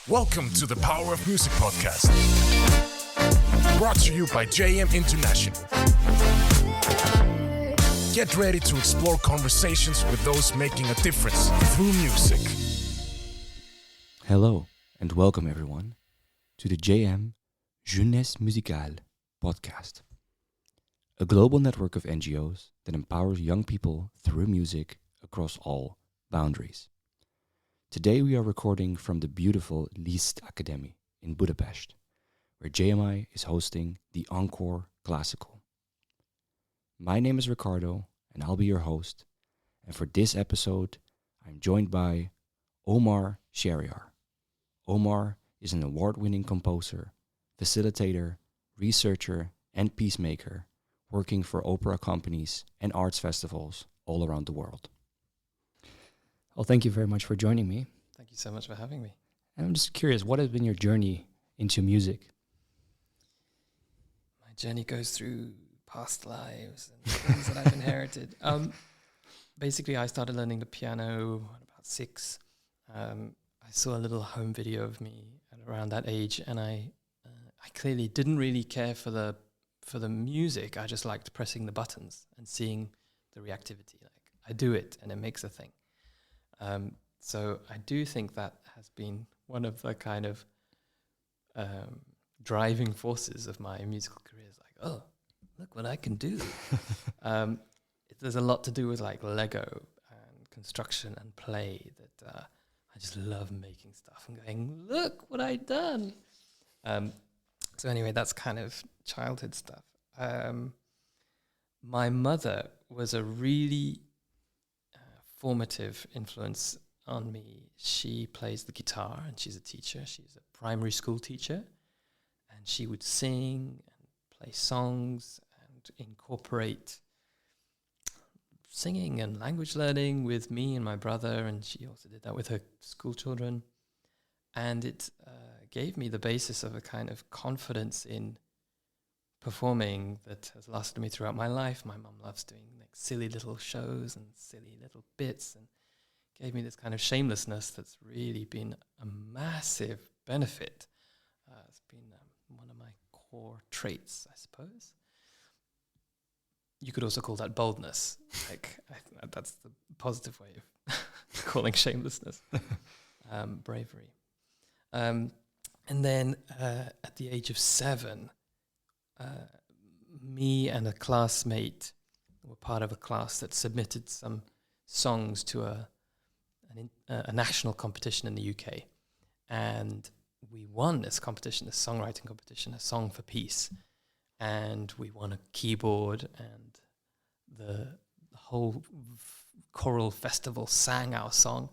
Welcome to the Power of Music podcast, brought to you by JM International. Get ready to explore conversations with those making a difference through music. Hello and welcome everyone to the JM Jeunesse Musicale podcast, a global network of NGOs that empowers young people through music across all boundaries. Today we are recording from the beautiful Liszt Academy in Budapest, where JMI is hosting the Encore Classical. My name is Ricardo and I'll be your host, and for this episode I'm joined by Omar Shahryar. Omar is an award-winning composer, facilitator, researcher and peacemaker working for opera companies and arts festivals all around the world. Well, thank you very much for joining me. Thank you so much for having me. And I'm just curious, what has been your journey into music? My journey goes through past lives and things that I've inherited. Basically, I started learning the piano at about 6. I saw a little home video of me at around that age, and I clearly didn't really care for the music. I just liked pressing the buttons and seeing the reactivity. Like, I do it, and it makes a thing. So I do think that has been one of the kind of driving forces of my musical career. It's like, oh, look what I can do. There's a lot to do with like Lego and construction and play that I just love making stuff and going, look what I've done. So anyway, that's kind of childhood stuff. My mother was a really formative influence on me. She plays the guitar and she's a teacher. She's a primary school teacher, and she would sing and play songs and incorporate singing and language learning with me and my brother, and she also did that with her school children. And it gave me the basis of a kind of confidence in performing that has lasted me throughout my life. My mum loves doing like silly little shows and silly little bits, and gave me this kind of shamelessness that's really been a massive benefit. It's been one of my core traits, I suppose. You could also call that boldness. Like that's the positive way of calling shamelessness. Bravery. And then at the age of 7, me and a classmate were part of a class that submitted some songs to a national competition in the UK, and we won this competition, this songwriting competition, A Song for Peace, and we won a keyboard, and the whole choral festival sang our song.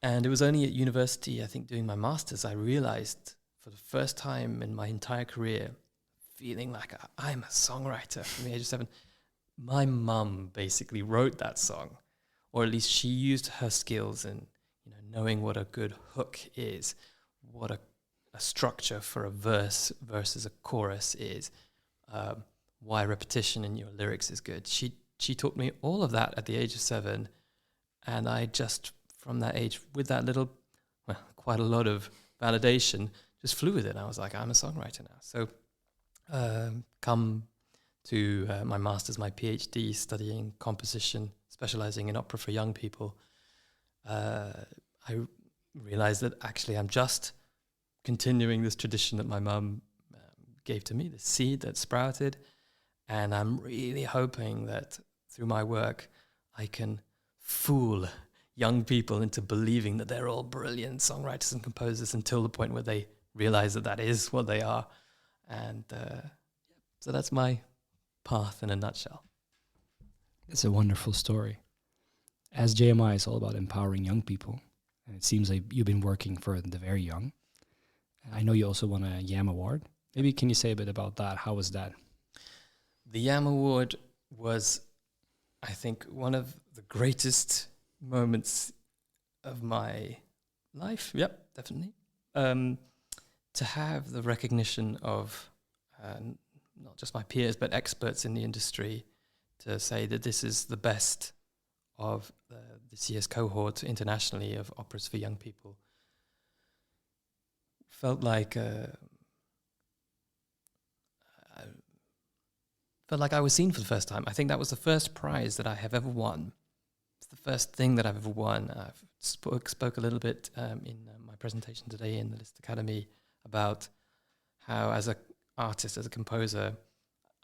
And it was only at university, I think doing my master's, I realized for the first time in my entire career, feeling like I'm a songwriter from the age of 7. My mum basically wrote that song, or at least she used her skills in knowing what a good hook is, what a structure for a verse versus a chorus is, why repetition in your lyrics is good. She taught me all of that at the age of 7, and I just, from that age, with that little, quite a lot of validation, just flew with it. I was like, I'm a songwriter now. So come to my master's, my PhD, studying composition, specializing in opera for young people, I realized that actually I'm just continuing this tradition that my mum gave to me, the seed that sprouted, and I'm really hoping that through my work I can fool young people into believing that they're all brilliant songwriters and composers until the point where they realize that that is what they are. And so that's my path in a nutshell. It's a wonderful story. As JMI is all about empowering young people, and it seems like you've been working for the very young. I know you also won a YAM award. Maybe can you say a bit about that? How was that? The YAM award was, I think, one of the greatest moments of my life. Yep, definitely. To have the recognition of not just my peers, but experts in the industry to say that this is the best of this year's cohort internationally of operas for young people felt like I was seen for the first time. I think that was the first prize that I have ever won. It's the first thing that I've ever won. I've spoke a little bit in my presentation today in the Liszt Academy about how, as an artist, as a composer,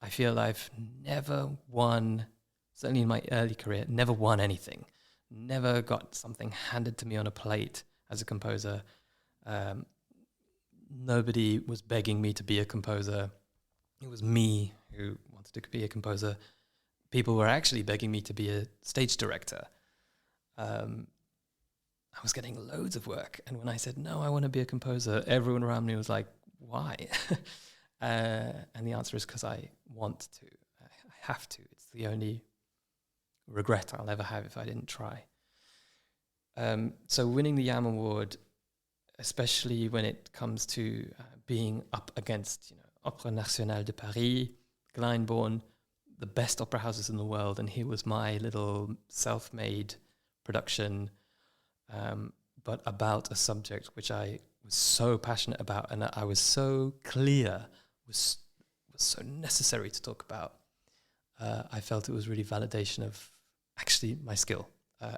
I feel I've never won, certainly in my early career, never won anything. Never got something handed to me on a plate as a composer. Nobody was begging me to be a composer. It was me who wanted to be a composer. People were actually begging me to be a stage director. I was getting loads of work. And when I said, no, I want to be a composer, everyone around me was like, why? And the answer is because I want to. I have to. It's the only regret I'll ever have if I didn't try. So winning the YAM Award, especially when it comes to being up against, Opéra National de Paris, Glyndebourne, the best opera houses in the world, and here was my little self-made production, but about a subject which I was so passionate about, and I was so clear was so necessary to talk about. I felt it was really validation of actually my skill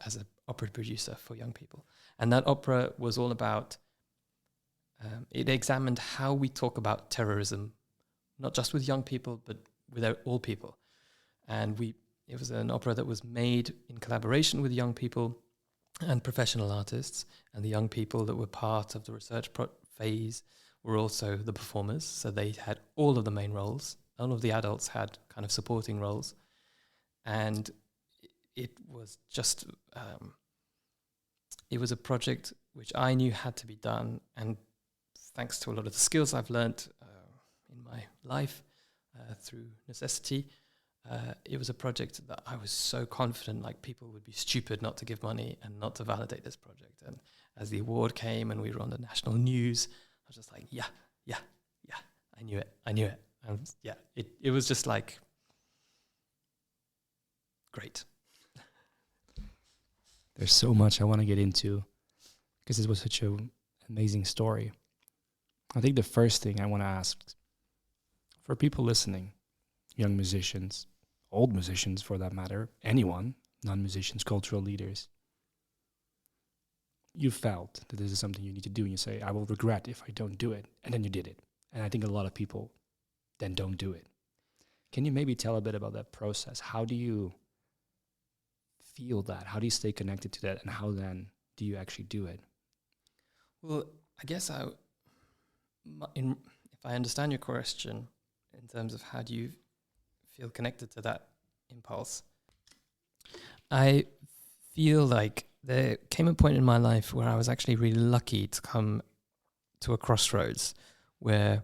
as an opera producer for young people. And that opera was all about, it examined how we talk about terrorism, not just with young people, but with all people. And it was an opera that was made in collaboration with young people and professional artists, and the young people that were part of the research phase were also the performers, so they had all of the main roles. All of the adults had kind of supporting roles, and it was just, it was a project which I knew had to be done, and thanks to a lot of the skills I've learnt in my life through necessity, it was a project that I was so confident, like people would be stupid not to give money and not to validate this project. And as the award came and we were on the national news, I was just like, yeah, I knew it. And yeah, it was just like, great. There's so much I want to get into because it was such an amazing story. I think the first thing I want to ask for people listening, young musicians, old musicians for that matter, anyone, non-musicians, cultural leaders, you felt that this is something you need to do and you say, I will regret if I don't do it. And then you did it. And I think a lot of people then don't do it. Can you maybe tell a bit about that process? How do you feel that? How do you stay connected to that? And how then do you actually do it? Well, I guess if I understand your question in terms of how do you feel connected to that impulse, I feel like there came a point in my life where I was actually really lucky to come to a crossroads where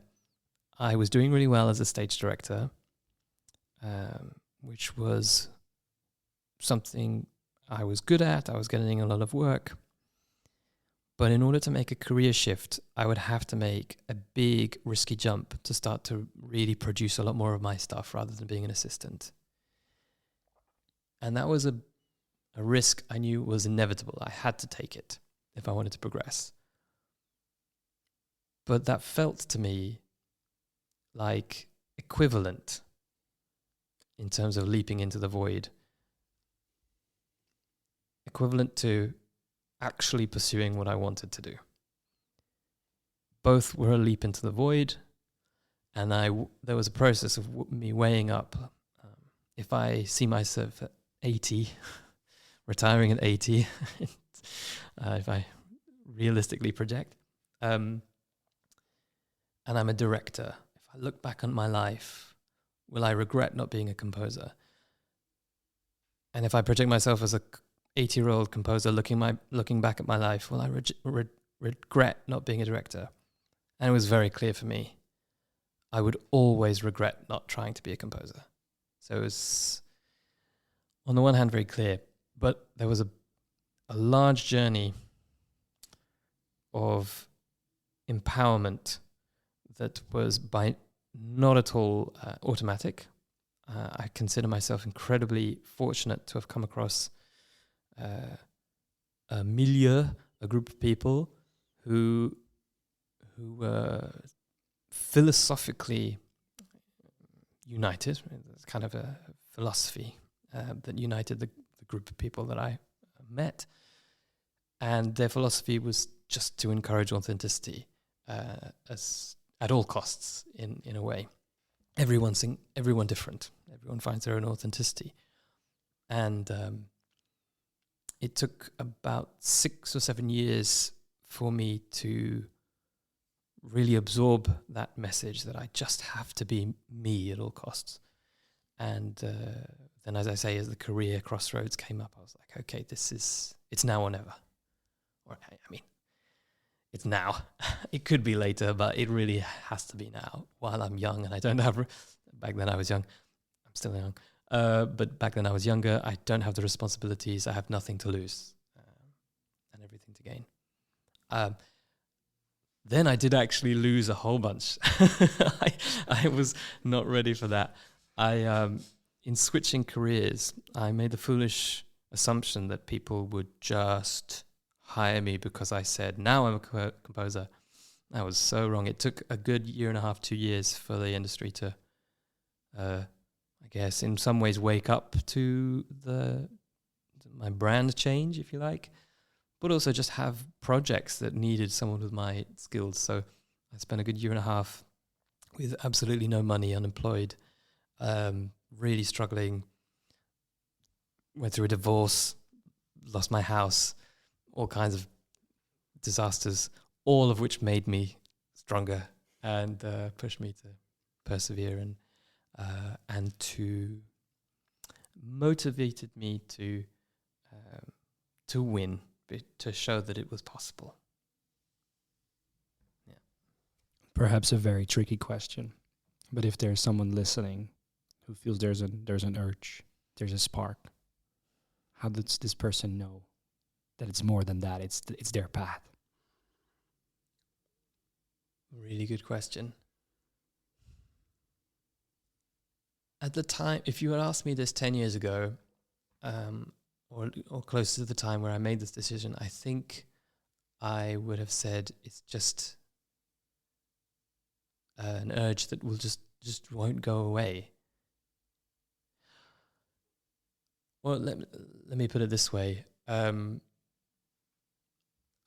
I was doing really well as a stage director, which was something I was good at. I was getting a lot of work. But in order to make a career shift, I would have to make a big, risky jump to start to really produce a lot more of my stuff rather than being an assistant. And that was a risk I knew was inevitable. I had to take it if I wanted to progress. But that felt to me like equivalent in terms of leaping into the void. Equivalent to actually pursuing what I wanted to do. Both were a leap into the void, and there was a process of me weighing up. If I see myself at 80, retiring at 80, if I realistically project, and I'm a director, if I look back on my life, will I regret not being a composer? And if I project myself as a 80-year-old composer looking back at my life, will I regret not being a director? And it was very clear for me. I would always regret not trying to be a composer. So it was, on the one hand, very clear, but there was a large journey of empowerment that was by not at all automatic. I consider myself incredibly fortunate to have come across a milieu, a group of people who who were philosophically united. It's kind of a philosophy that united the group of people that I met. And their philosophy was just to encourage authenticity as at all costs, in a way. Everyone different. Everyone finds their own authenticity. And it took about 6 or 7 years for me to really absorb that message that I just have to be me at all costs. And then, as I say, as the career crossroads came up, I was like, okay, it's now or never. Or, I mean, it's now. It could be later, but it really has to be now while I'm young and I don't have... Back then I was young. I'm still young. But back then I was younger. I don't have the responsibilities. I have nothing to lose and everything to gain. Then I did actually lose a whole bunch. I was not ready for that. In switching careers, I made the foolish assumption that people would just hire me because I said, now I'm a composer. I was so wrong. It took a good 1.5 to 2 years for the industry to, I guess, in some ways wake up to my brand change, if you like, but also just have projects that needed someone with my skills. So I spent a good 1.5 with absolutely no money, unemployed, really struggling, went through a divorce, lost my house, all kinds of disasters, all of which made me stronger and pushed me to persevere and to motivated me to win, to show that it was possible. Yeah. Perhaps a very tricky question, but if there's someone listening who feels there's an urge, there's a spark, how does this person know that it's more than that? It's their path. Really good question. At the time, if you had asked me this 10 years ago, or close to the time where I made this decision, I think I would have said it's just an urge that will just won't go away. Well, let me put it this way. I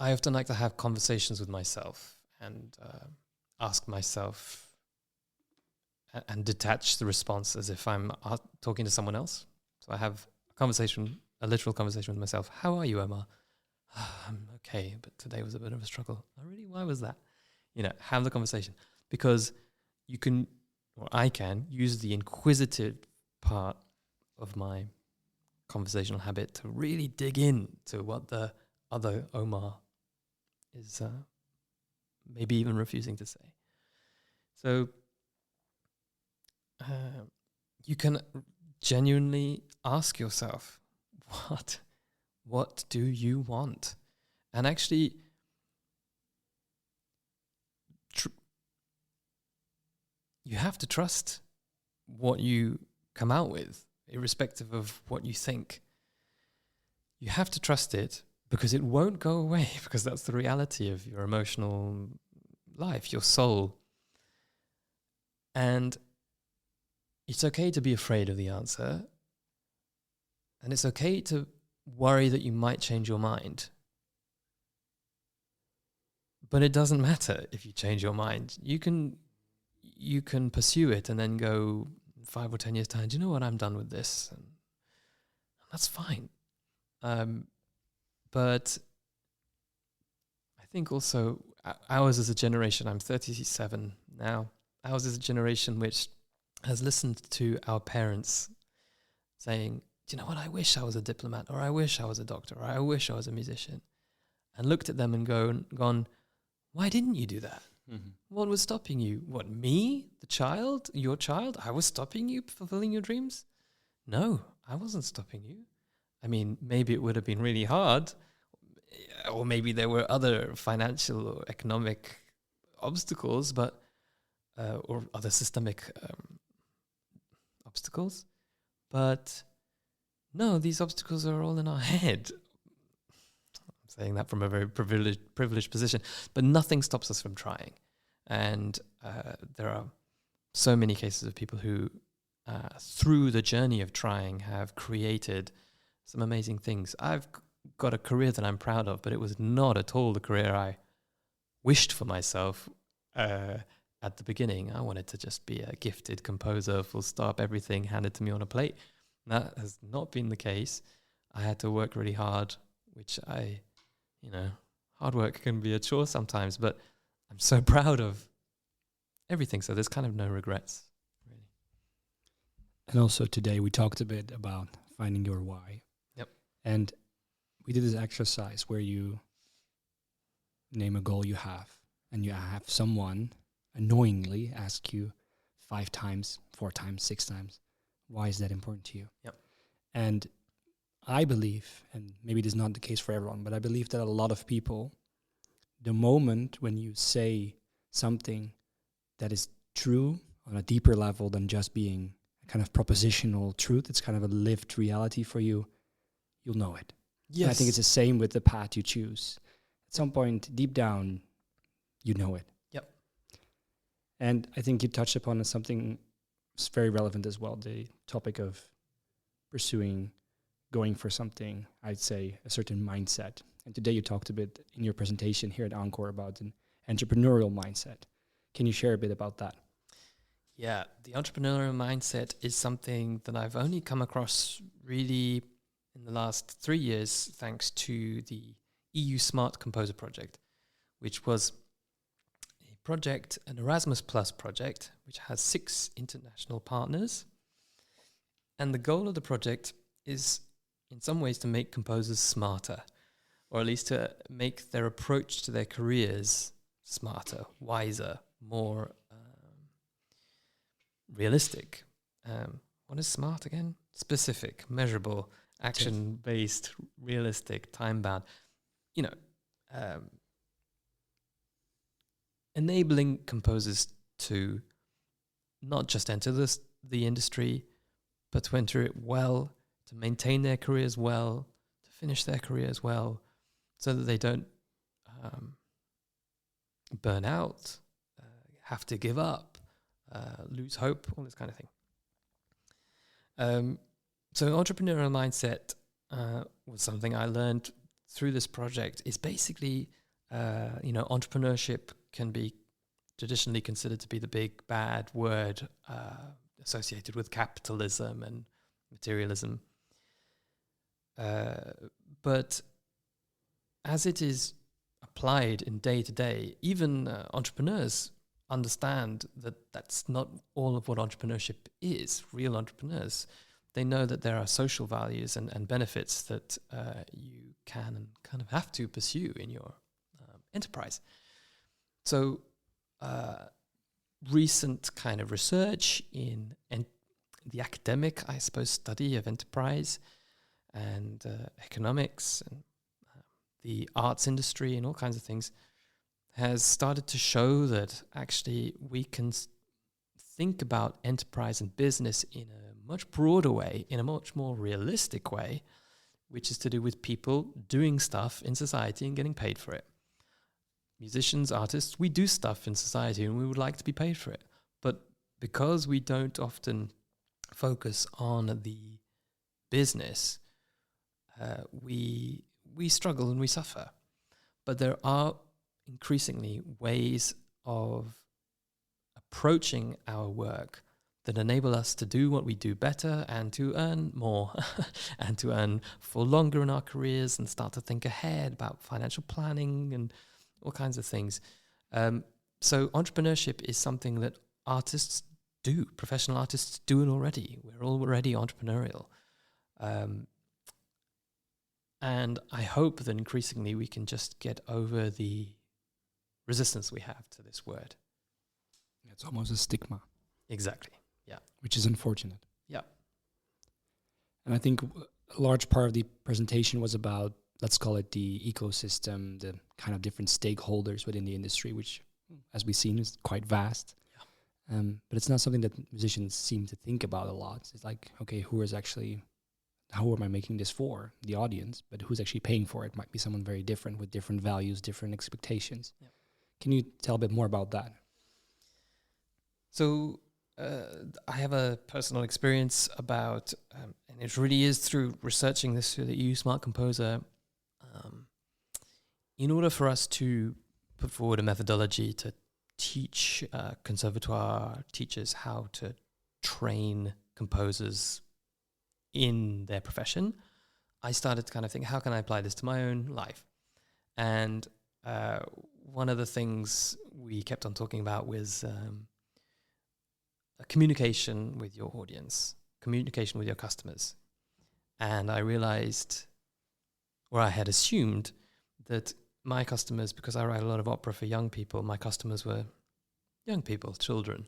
often like to have conversations with myself and ask myself and detach the response as if I'm talking to someone else. So I have a literal conversation with myself. How are you, Omar? I'm okay, but today was a bit of a struggle. Oh, really? Why was that? Have the conversation. Because you can, or I can, use the inquisitive part of my conversational habit to really dig in to what the other Omar is maybe even refusing to say. So you can genuinely ask yourself, what do you want? And actually you have to trust what you come out with, irrespective of what you think. You have to trust it because it won't go away, because that's the reality of your emotional life, your soul. And it's okay to be afraid of the answer. And it's okay to worry that you might change your mind. But it doesn't matter if you change your mind. You can pursue it and then go 5 or 10 years time, do you know what, I'm done with this. And that's fine. But I think also ours as a generation, I'm 37 now, ours is a generation which has listened to our parents saying, do you know what, I wish I was a diplomat, or I wish I was a doctor, or I wish I was a musician, and looked at them and gone, why didn't you do that? Mm-hmm. What was stopping you? What, me, the child, your child? I was stopping you fulfilling your dreams? No, I wasn't stopping you. I mean, maybe it would have been really hard, or maybe there were other financial or economic obstacles, but or other systemic obstacles. But no, these obstacles are all in our head. I'm saying that from a very privileged position, but nothing stops us from trying. And there are so many cases of people who, through the journey of trying, have created some amazing things. I've got a career that I'm proud of, but it was not at all the career I wished for myself at the beginning. I wanted to just be a gifted composer, full stop, everything handed to me on a plate. That has not been the case. I had to work really hard, which hard work can be a chore sometimes, but I'm so proud of everything. So there's kind of no regrets, really. And also today we talked a bit about finding your why. Yep. And we did this exercise where you name a goal you have, and you have someone annoyingly ask you 5 times, 4 times, 6 times, why is that important to you? Yep. And I believe, and maybe it is not the case for everyone, but I believe that a lot of people, the moment when you say something that is true on a deeper level than just being a kind of propositional truth, it's kind of a lived reality for you, you'll know it. Yes. And I think it's the same with the path you choose. At some point, deep down, you know it. Yep. And I think you touched upon something that's very relevant as well, the topic of pursuing, going for something, I'd say a certain mindset. And today you talked a bit in your presentation here at Encore about an entrepreneurial mindset. Can you share a bit about that? Yeah, the entrepreneurial mindset is something that I've only come across really in the last 3 years, thanks to the EU Smart Composer project, which was a project, an Erasmus Plus project, which has 6 international partners. And the goal of the project is in some ways to make composers smarter, or at least to make their approach to their careers smarter, wiser, more realistic. What is smart again? Specific, measurable, action-based, realistic, time-bound. Enabling composers to not just enter the industry, but to enter it well, to maintain their careers well, to finish their careers well, so that they don't burn out, have to give up, lose hope, all this kind of thing. So entrepreneurial mindset was something I learned through this project. Is basically, entrepreneurship can be traditionally considered to be the big bad word associated with capitalism and materialism. But as it is applied in day to day, even entrepreneurs understand that that's not all of what entrepreneurship is. Real entrepreneurs, they know that there are social values and benefits that you can and kind of have to pursue in your enterprise. So recent kind of research in the academic, I suppose, study of enterprise and economics and the arts industry and all kinds of things has started to show that actually we can think about enterprise and business in a much broader way, in a much more realistic way, which is to do with people doing stuff in society and getting paid for it. Musicians, artists, we do stuff in society and we would like to be paid for it. But because we don't often focus on the business, we struggle and we suffer. But there are increasingly ways of approaching our work that enable us to do what we do better and to earn more and to earn for longer in our careers and start to think ahead about financial planning and all kinds of things. So entrepreneurship is something that artists do, professional artists do it already. We're already entrepreneurial. And I hope that increasingly we can just get over the resistance we have to this word. It's almost a stigma. Exactly, yeah. Which is unfortunate. Yeah. And I think a large part of the presentation was about, let's call it the ecosystem, the kind of different stakeholders within the industry, which, as we've seen, is quite vast. Yeah. But it's not something that musicians seem to think about a lot. It's like, okay, who is actually who am I making this for? The audience, but who's actually paying for it might be someone very different with different values, different expectations. Yep. Can you tell a bit more about that? So I have a personal experience about, and it really is through researching this through the EU Smart Composer. In order for us to put forward a methodology to teach conservatoire teachers how to train composers in their profession, I started to kind of think, how can I apply this to my own life? And one of the things we kept on talking about was communication with your audience, communication with your customers. And I realized, or I had assumed, that my customers, because I write a lot of opera for young people, my customers were young people, children.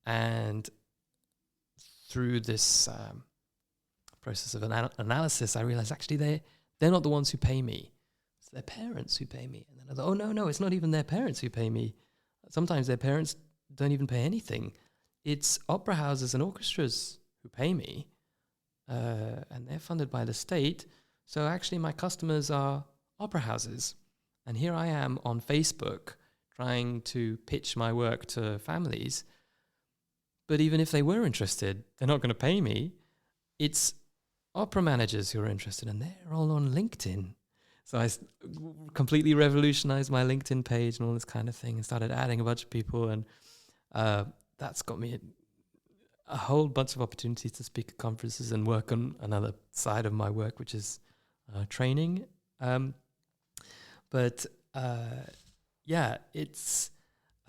And through this process of analysis, I realized actually they're not the ones who pay me. It's their parents who pay me. And then I thought, oh, no, it's not even their parents who pay me. Sometimes their parents don't even pay anything. It's opera houses and orchestras who pay me, and they're funded by the state. So actually my customers are opera houses. And here I am on Facebook trying to pitch my work to families. But even if they were interested, they're not going to pay me. It's opera managers who are interested, and they're all on LinkedIn. So I completely revolutionized my LinkedIn page and all this kind of thing, and started adding a bunch of people. And that's got me a whole bunch of opportunities to speak at conferences and work on another side of my work, which is training. But it's,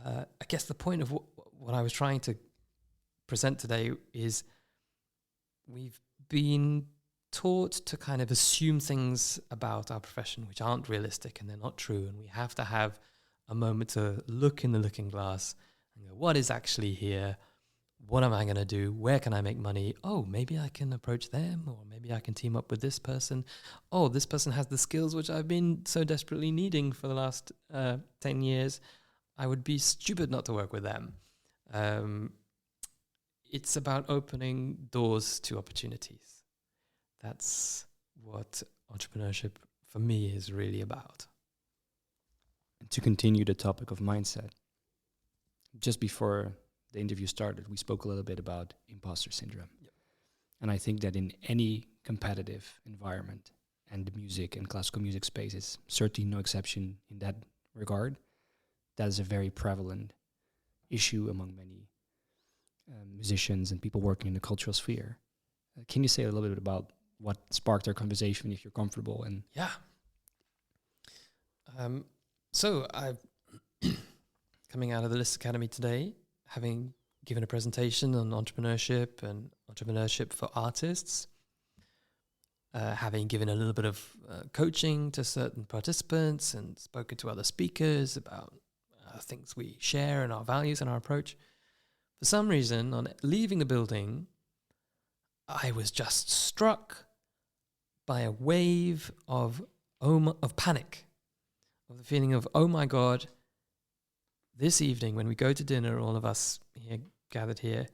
I guess the point of what I was trying to present today is we've been taught to kind of assume things about our profession which aren't realistic and they're not true. And we have to have a moment to look in the looking glass and go, what is actually here? What am I going to do? Where can I make money? Oh, maybe I can approach them, or maybe I can team up with this person. Oh, this person has the skills which I've been so desperately needing for the last 10 years. I would be stupid not to work with them. It's about opening doors to opportunities. That's what entrepreneurship for me is really about. And to continue the topic of mindset, just before the interview started, we spoke a little bit about imposter syndrome. Yep. And I think that in any competitive environment, and the music and classical music space is certainly no exception in that regard, that is a very prevalent issue among many musicians and people working in the cultural sphere. Can you say a little bit about what sparked our conversation, if you're comfortable? And yeah. So I've coming out of the List Academy today, having given a presentation on entrepreneurship and entrepreneurship for artists, having given a little bit of coaching to certain participants and spoken to other speakers about things we share and our values and our approach. For some reason, on leaving the building, I was just struck by a wave of panic, of the feeling of, oh my God, this evening when we go to dinner, all of us here gathered here,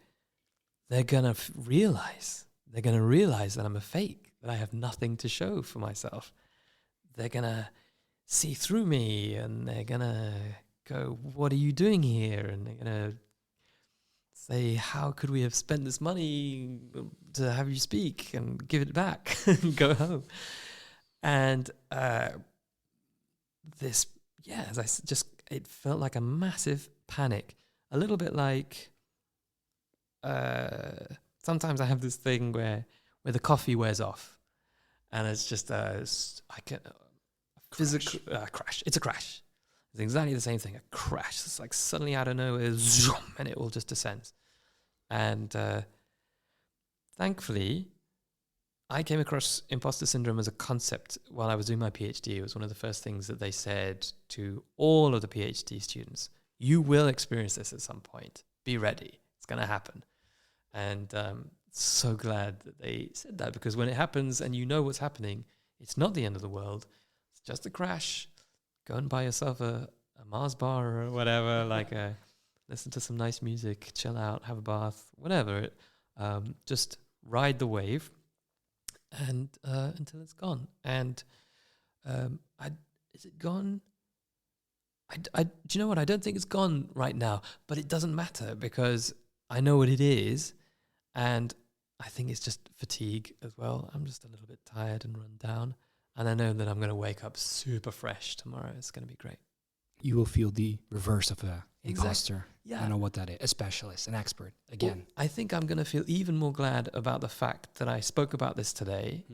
they're going to realize that I'm a fake, that I have nothing to show for myself. They're going to see through me, and they're going to go, what are you doing here? And they're going to say, how could we have spent this money to have you speak, and give it back and go home? And it felt like a massive panic, a little bit like sometimes I have this thing where the coffee wears off, and it's just physical crash. It's a crash. It's exactly the same thing, a crash. It's like suddenly out of nowhere, zoom, and it all just descends. And thankfully, I came across imposter syndrome as a concept while I was doing my PhD. It was one of the first things that they said to all of the PhD students. You will experience this at some point. Be ready. It's going to happen. And so glad that they said that, because when it happens and you know what's happening, it's not the end of the world. It's just a crash. Go and buy yourself a Mars bar or whatever, listen to some nice music, chill out, have a bath, whatever. Just ride the wave. and until it's gone. And is it gone? Do you know what? I don't think it's gone right now, but it doesn't matter because I know what it is, and I think it's just fatigue as well. I'm just a little bit tired and run down, and I know that I'm going to wake up super fresh tomorrow. It's going to be great. You will feel the reverse of a imposter. Yeah. I know what that is. A specialist, an expert. Again. Well, I think I'm going to feel even more glad about the fact that I spoke about this today,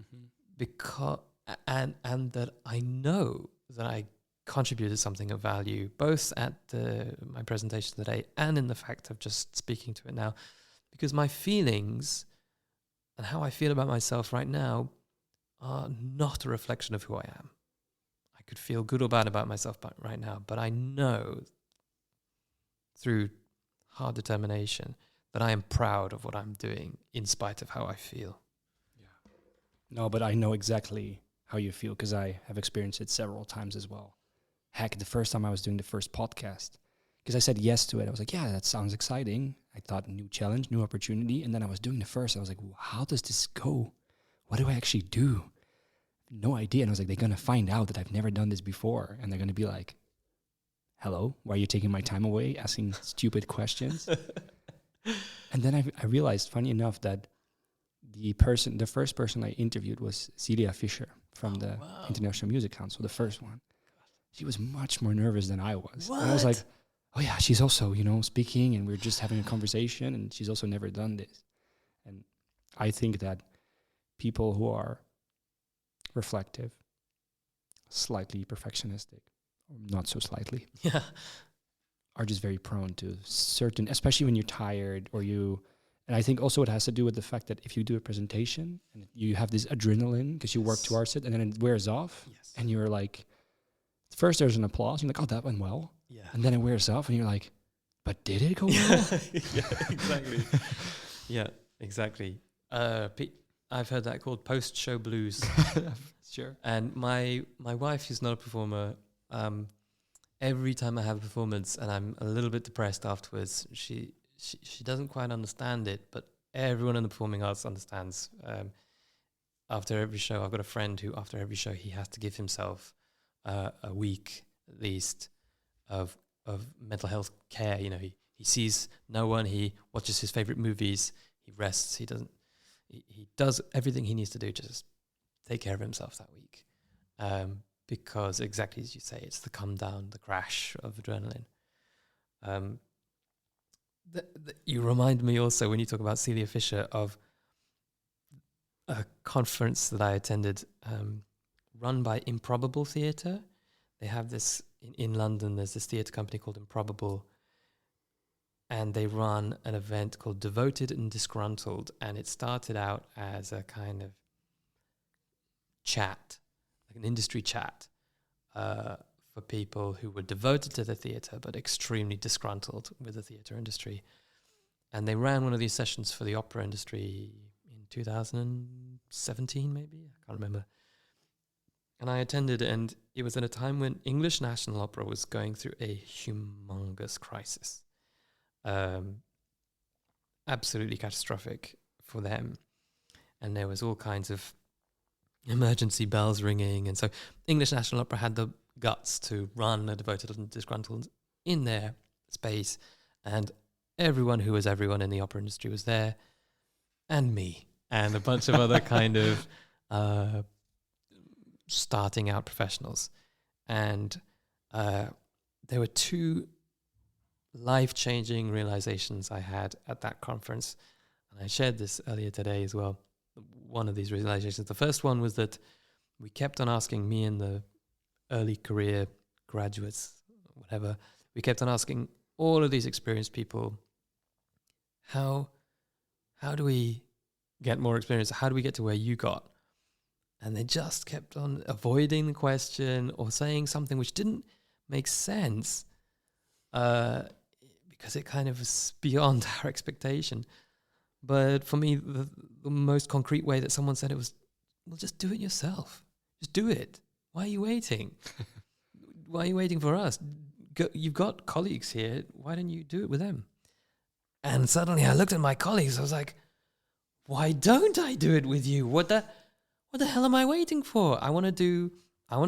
because and that I know that I contributed something of value, both at my presentation today and in the fact of just speaking to it now, because my feelings and how I feel about myself right now are not a reflection of who I am. I could feel good or bad about myself right now, but I know through hard determination that I am proud of what I'm doing in spite of how I feel. Yeah. No, but I know exactly how you feel because I have experienced it several times as well. Heck, the first time I was doing the first podcast, because I said yes to it. I was like, yeah, that sounds exciting. I thought new challenge, new opportunity. And then I was doing the first. I was like, how does this go? What do I actually do? No idea. And I was like, they're going to find out that I've never done this before. And they're going to be like, hello, why are you taking my time away asking stupid questions? And then I realized, funny enough, that the first person I interviewed was Celia Fisher from the International Music Council, the first one. She was much more nervous than I was. What? And I was like, oh yeah, she's also, speaking and we're just having a conversation and she's also never done this. And I think that people who are reflective, slightly perfectionistic, or not so slightly, are just very prone to certain, especially when you're tired and I think also it has to do with the fact that if you do a presentation and you have this adrenaline because you work towards it and then it wears off and you're like, first there's an applause, you're like, oh, that went well. Yeah. And then it wears off and you're like, but did it go well? Yeah, exactly. I've heard that called post-show blues. Sure. And my wife, who's not a performer, every time I have a performance and I'm a little bit depressed afterwards, she doesn't quite understand it, but everyone in the performing arts understands. After every show, I've got a friend who, after every show, he has to give himself a week at least of mental health care. He sees no one, he watches his favorite movies, he rests, he does everything he needs to do to just take care of himself that week. Because exactly as you say, it's the come down, the crash of adrenaline. You remind me also, when you talk about Celia Fisher, of a conference that I attended run by Improbable Theatre. They have this in London. There's this theatre company called Improbable, and they run an event called Devoted and Disgruntled, and it started out as a kind of chat, like an industry chat for people who were devoted to the theatre but extremely disgruntled with the theatre industry. And they ran one of these sessions for the opera industry in 2017, maybe? I can't remember. And I attended, and it was at a time when English National Opera was going through a humongous crisis. Absolutely catastrophic for them. And there was all kinds of emergency bells ringing. And so English National Opera had the guts to run a Devoted and Disgruntled in their space. And everyone who was everyone in the opera industry was there. And me. And a bunch of other kind of starting out professionals. And there were two life-changing realizations I had at that conference. And I shared this earlier today as well. One of these realizations. The first one was that we kept on asking, me and the early career graduates, whatever, we kept on asking all of these experienced people, how do we get more experience? How do we get to where you got? And they just kept on avoiding the question or saying something which didn't make sense because it kind of was beyond our expectation. But for me, the most concrete way that someone said it was, well, just do it yourself. Just do it. Why are you waiting? Why are you waiting for us? You've got colleagues here. Why don't you do it with them? And suddenly I looked at my colleagues. I was like, why don't I do it with you? what the hell am I waiting for? I want to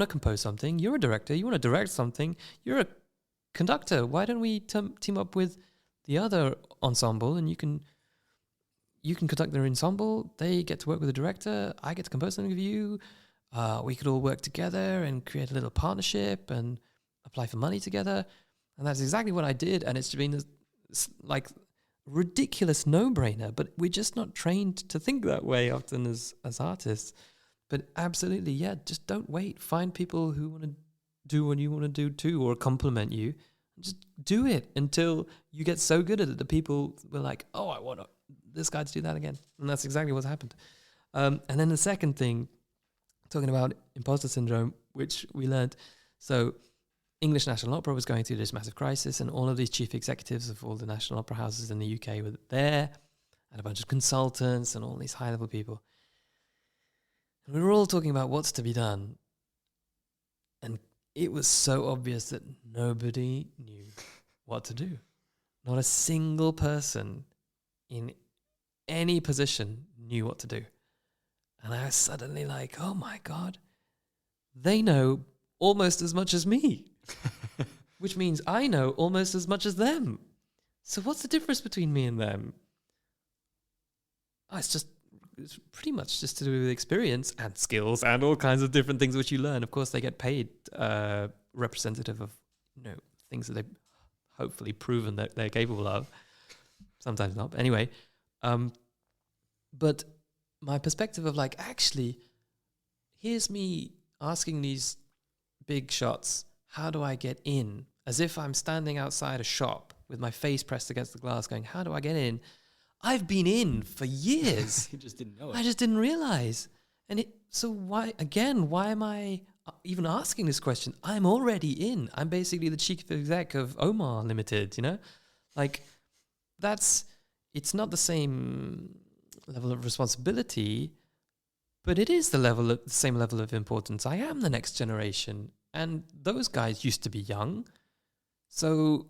compose something. You're a director. You want to direct something. You're a conductor. Why don't we team up with the other ensemble, and you can conduct their ensemble. They get to work with the director. I get to compose something with you. We could all work together and create a little partnership and apply for money together. And that's exactly what I did. And it's been this like ridiculous no-brainer, but we're just not trained to think that way often as artists. But absolutely, yeah, just don't wait. Find people who want to do what you want to do too, or compliment you. Just do it until you get so good at it that people were like, oh, I want this guy to do that again. And that's exactly what's happened. And then the second thing, talking about imposter syndrome, which we learned. So English National Opera was going through this massive crisis, and all of these chief executives of all the national opera houses in the UK were there, and a bunch of consultants and all these high-level people. And we were all talking about what's to be done. And it was so obvious that nobody knew what to do. Not a single person in any position knew what to do. And I was suddenly like, oh my God, they know almost as much as me, which means I know almost as much as them. So what's the difference between me and them? Oh, it's pretty much just to do with experience and skills and all kinds of different things which you learn. Of course, they get paid representative of things that they've hopefully proven that they're capable of. Sometimes not. But anyway, but my perspective of like, actually, here's me asking these big shots, how do I get in? As if I'm standing outside a shop with my face pressed against the glass going, how do I get in? I've been in for years. You just didn't know it. I just didn't realize. And so why am I even asking this question? I'm already in. I'm basically the chief exec of Omar Limited, Like, it's not the same level of responsibility, but it is the same level of importance. I am the next generation. And those guys used to be young. So,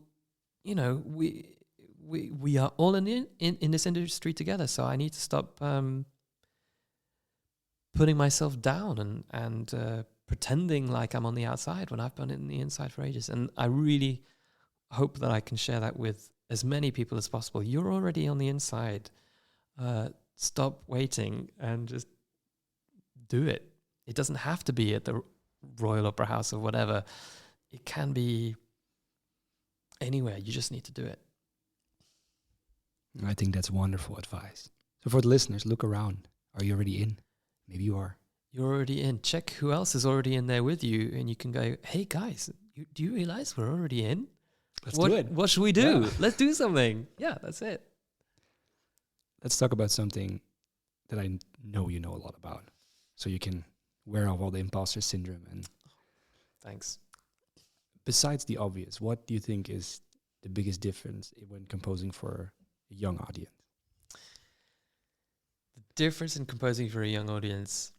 we are all in this industry together. So I need to stop putting myself down and pretending like I'm on the outside when I've been in the inside for ages. And I really hope that I can share that with as many people as possible. You're already on the inside. Stop waiting and just do it. It doesn't have to be at the Royal Opera House or whatever. It can be anywhere. You just need to do it. I think that's wonderful advice. So for the listeners, look around. Are you already in? Maybe you are. You're already in. Check who else is already in there with you, and you can go, hey guys, do you realize we're already in? Let's do it. What should we do? Yeah. Let's do something. Yeah, that's it. Let's talk about something that I know you know a lot about, so you can wear off all the imposter syndrome. And thanks. Besides the obvious, what do you think is the biggest difference when composing for a young audience? The difference in composing for a young audience.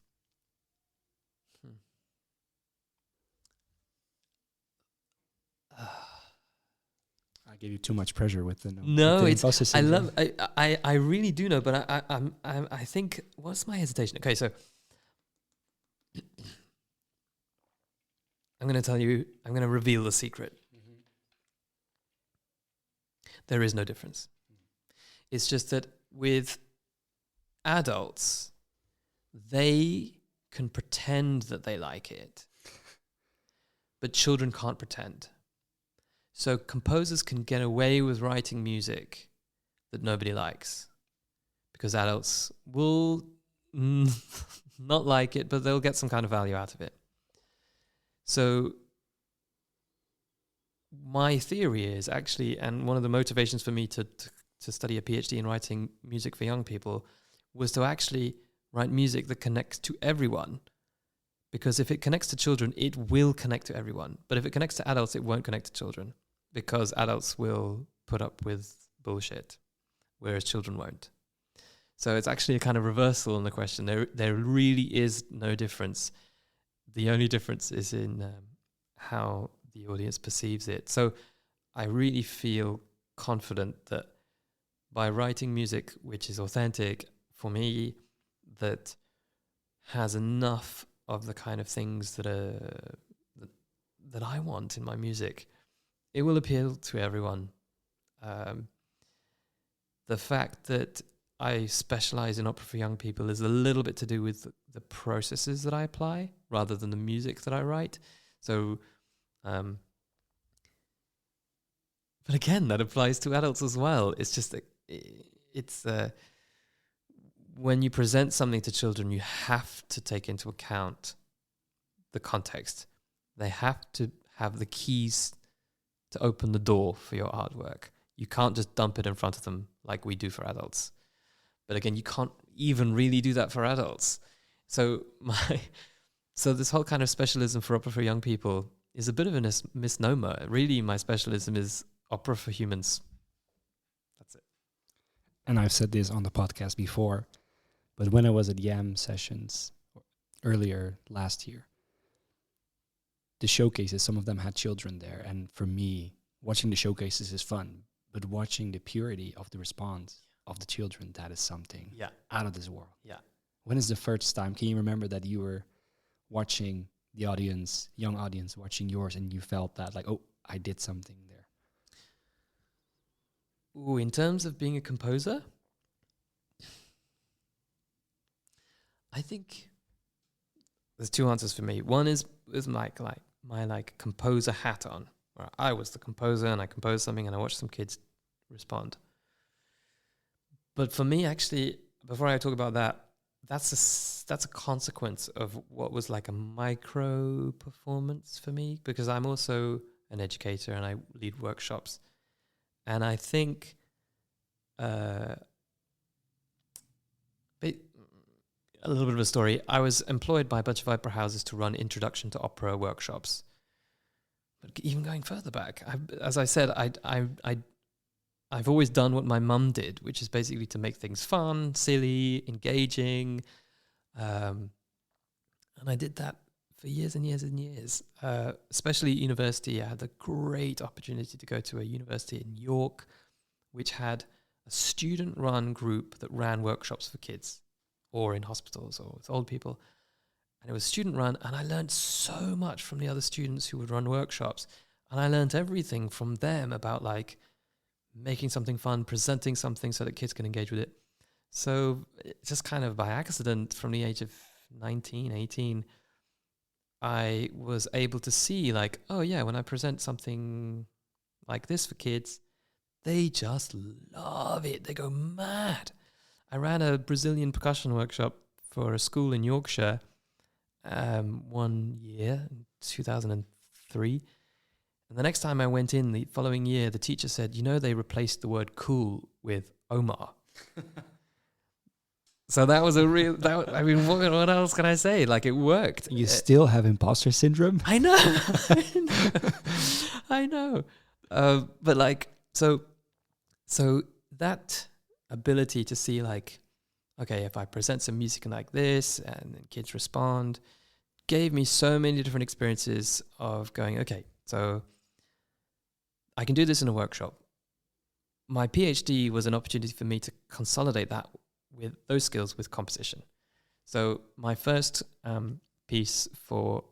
I gave you too much pressure with the no. With the I really do know, but I think, what's my hesitation? Okay, so I'm going to reveal the secret. Mm-hmm. There is no difference. It's just that with adults, they can pretend that they like it, but children can't pretend. So composers can get away with writing music that nobody likes because adults will not like it, but they'll get some kind of value out of it. So my theory is actually, and one of the motivations for me to study a PhD in writing music for young people was to actually write music that connects to everyone. Because if it connects to children, it will connect to everyone. But if it connects to adults, it won't connect to children because adults will put up with bullshit, whereas children won't. So it's actually a kind of reversal on the question. There really is no difference. The only difference is in how the audience perceives it. So I really feel confident that by writing music which is authentic for me, that has enough of the kind of things that I want in my music, it will appeal to everyone. The fact that I specialize in opera for young people is a little bit to do with the processes that I apply rather than the music that I write. So, but again, that applies to adults as well. It's just that when you present something to children, you have to take into account the context. They have to have the keys to open the door for your artwork. You can't just dump it in front of them like we do for adults. But again, you can't even really do that for adults. So this whole kind of specialism for opera for young people is a bit of a misnomer. Really, my specialism is opera for humans. That's it. And I've said this on the podcast before, but when I was at YAM sessions earlier last year, the showcases, some of them had children there. And for me, watching the showcases is fun, but watching the purity of the response of the children, that is something out of this world. Yeah. When is the first time, can you remember that you were watching the audience, young audience, watching yours, and you felt that like, oh, I did something there? Ooh, in terms of being a composer, I think there's two answers for me. One is my composer hat on, where I was the composer and I composed something and I watched some kids respond. But for me, actually, before I talk about that, that's a consequence of what was like a micro performance for me, because I'm also an educator and I lead workshops. And I think a little bit of a story. I was employed by a bunch of opera houses to run introduction to opera workshops. But even going further back, as I said, I've always done what my mum did, which is basically to make things fun, silly, engaging. And I did that for years and years and years. Especially at university, I had the great opportunity to go to a university in York, which had a student-run group that ran workshops for kids, or in hospitals, or with old people. And it was student-run, and I learned so much from the other students who would run workshops. And I learned everything from them about, like, making something fun, presenting something so that kids can engage with it. So just kind of by accident, from the age of 19, 18, I was able to see, like, oh yeah, when I present something like this for kids, they just love it. They go mad. I ran a Brazilian percussion workshop for a school in Yorkshire 1 year, in 2003. And the next time I went in, the following year, the teacher said, they replaced the word cool with Omar. So that was what else can I say? Like, it worked. You still have imposter syndrome? I know. I know. But like, so that ability to see, like, okay, if I present some music like this and then kids respond, gave me so many different experiences of going, okay, so I can do this in a workshop. My PhD was an opportunity for me to consolidate that with those skills with composition. So my first piece for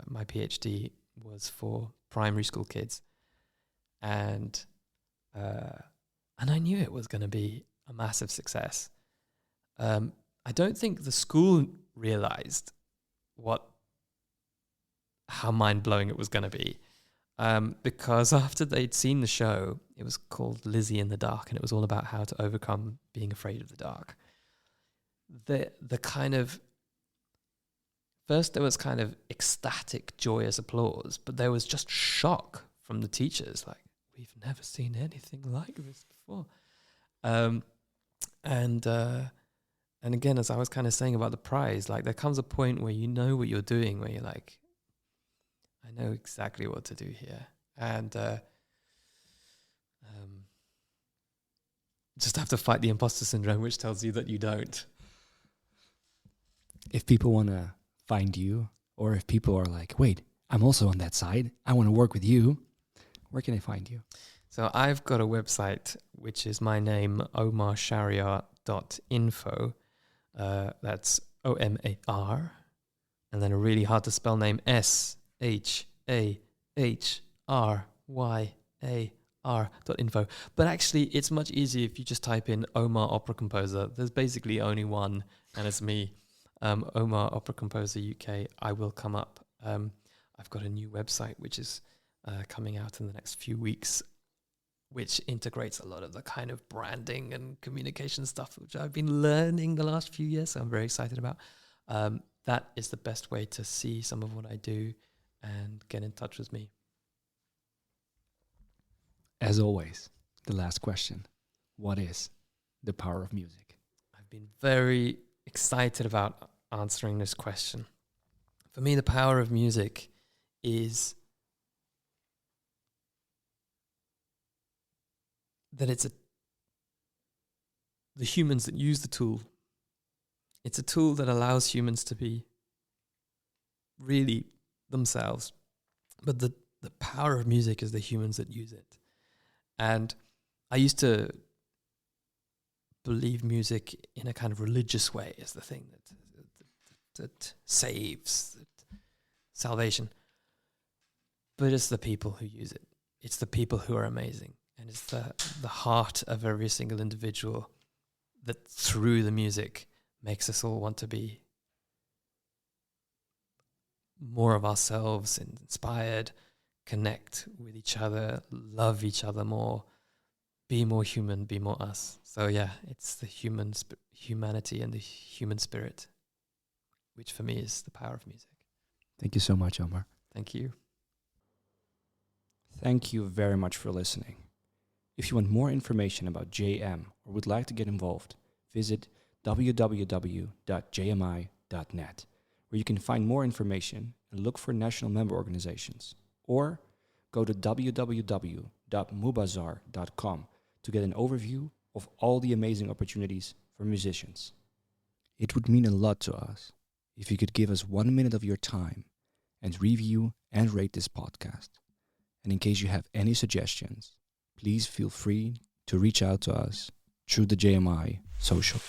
my PhD was for primary school kids, and I knew it was going to be a massive success. I don't think the school realized how mind-blowing it was going to be, because after they'd seen the show, it was called Lizzie in the Dark, and it was all about how to overcome being afraid of the dark. The kind of, first there was kind of ecstatic, joyous applause, but there was just shock from the teachers, like, we've never seen anything like this before. And again, as I was kind of saying about the prize, like, there comes a point where you know what you're doing, where you're like, I know exactly what to do here. And just have to fight the imposter syndrome, which tells you that you don't. If people want to find you, or if people are like, wait, I'm also on that side, I want to work with you, where can I find you? So I've got a website, which is my name, omarshahryar.info. That's Omar, and then a really hard to spell name, SHAHRYAR.info. But actually, it's much easier if you just type in Omar Opera Composer. There's basically only one, and it's me, Omar Opera Composer UK. I will come up. I've got a new website which is coming out in the next few weeks, which integrates a lot of the kind of branding and communication stuff which I've been learning the last few years. So I'm very excited about. That is the best way to see some of what I do and get in touch with me. As always, the last question. What is the power of music? I've been very excited about answering this question. For me, the power of music is that the humans that use the tool. It's a tool that allows humans to be really themselves. But the power of music is the humans that use it. And I used to believe music in a kind of religious way is the thing that saves, salvation. But it's the people who use it. It's the people who are amazing. And it's the heart of every single individual that through the music makes us all want to be more of ourselves, inspired, connect with each other, love each other more, be more human, be more us. So yeah, it's the humanity and the human spirit, which for me is the power of music. Thank you so much, Omar. Thank you. Thank you very much for listening. If you want more information about JM or would like to get involved, visit www.jmi.net, where you can find more information and look for national member organizations. Or go to www.mubazar.com to get an overview of all the amazing opportunities for musicians. It would mean a lot to us if you could give us 1 minute of your time and review and rate this podcast. And in case you have any suggestions, please feel free to reach out to us through the JMI social.